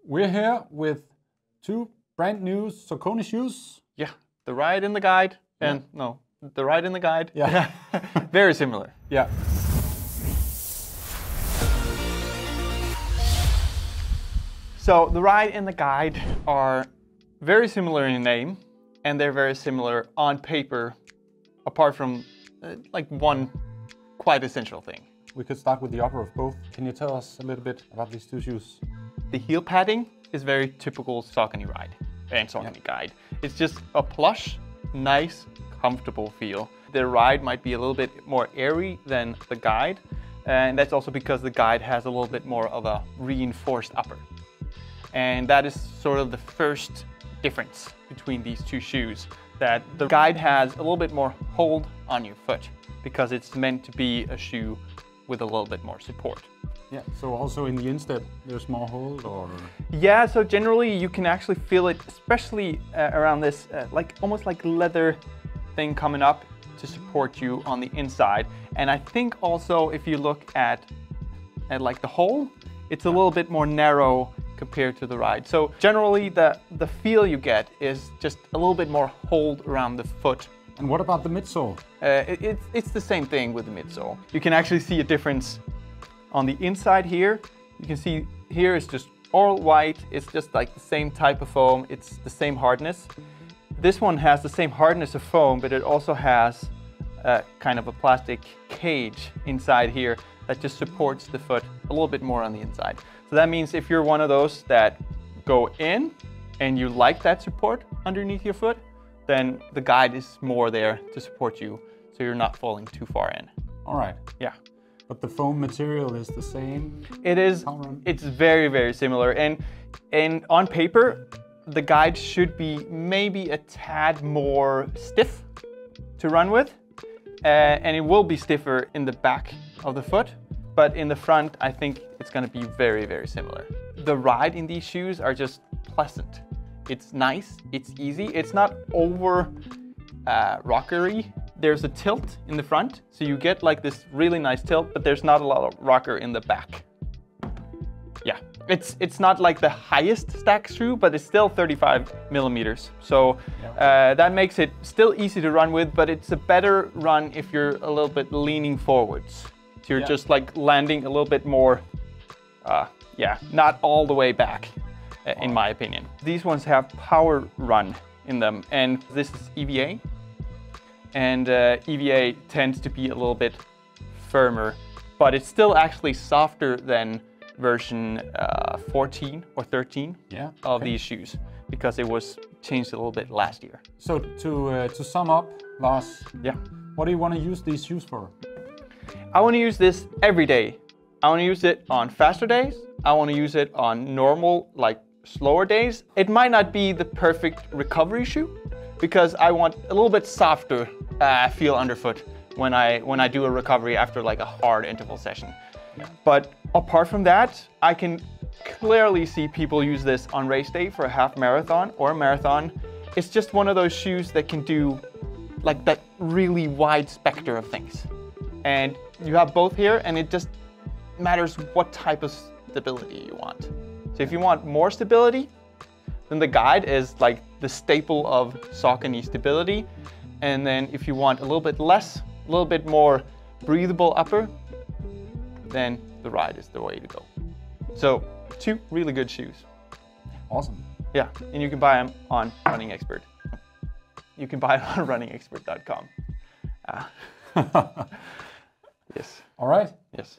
We're here with two brand new Saucony shoes. Yeah, the Ride and the Guide, and no, the Ride and the Guide. Yeah. Very similar. Yeah. So the Ride and the Guide are very similar in name, and they're very similar on paper, apart from like one quite essential thing. We could start with the upper of both. Can you tell us a little bit about these two shoes? The heel padding is very typical Saucony Ride and Saucony Guide. It's just a plush, nice, comfortable feel. The Ride might be a little bit more airy than the Guide, and that's also because the Guide has a little bit more of a reinforced upper. And that is sort of the first difference between these two shoes, that the Guide has a little bit more hold on your foot because it's meant to be a shoe with a little bit more support. Yeah, so also in the instep there's more hold, or? Yeah, so generally you can actually feel it, especially around this like almost like leather thing coming up to support you on the inside. And I think also if you look at like the hole, it's a little bit more narrow compared to the Ride. So generally the feel you get is just a little bit more hold around the foot. And what about the midsole? It's the same thing with the midsole. You can actually see a difference on the inside here. You can see here is just all white. It's just like the same type of foam. It's the same hardness. This one has the same hardness of foam, but it also has kind of a plastic cage inside here that just supports the foot a little bit more on the inside. So that means if you're one of those that go in and you like that support underneath your foot, then the Guide is more there to support you so you're not falling too far in. All right. Yeah. But the foam material is the same? It is. It's very, very similar. And on paper, the Guide should be maybe a tad more stiff to run with. And it will be stiffer in the back of the foot. But in the front, I think it's going to be very, very similar. The Ride in these shoes are just pleasant. It's nice, it's easy, it's not over rockery. There's a tilt in the front, so you get like this really nice tilt, but there's not a lot of rocker in the back. Yeah, it's not like the highest stack shoe, but it's still 35 millimeters. So that makes it still easy to run with, but it's a better run if you're a little bit leaning forwards. So you're just like landing a little bit more, not all the way back. In my opinion. These ones have power run in them, and this is EVA. And EVA tends to be a little bit firmer, but it's still actually softer than version 14 or 13 of these shoes, because it was changed a little bit last year. So to sum up, Lars, what do you want to use these shoes for? I want to use this every day. I want to use it on faster days. I want to use it on normal, like slower days. It might not be the perfect recovery shoe because I want a little bit softer feel underfoot when I do a recovery after like a hard interval session. But apart from that, I can clearly see people use this on race day for a half marathon or a marathon. It's just one of those shoes that can do like that really wide spectrum of things. And you have both here, and it just matters what type of stability you want. So if you want more stability, then the Guide is like the staple of Saucony stability. And then if you want a little bit less, a little bit more breathable upper, then the Ride is the way to go. So two really good shoes. Awesome. Yeah, and you can buy them on Running Expert. You can buy them on runningexpert.com. Yes. All right. Yes.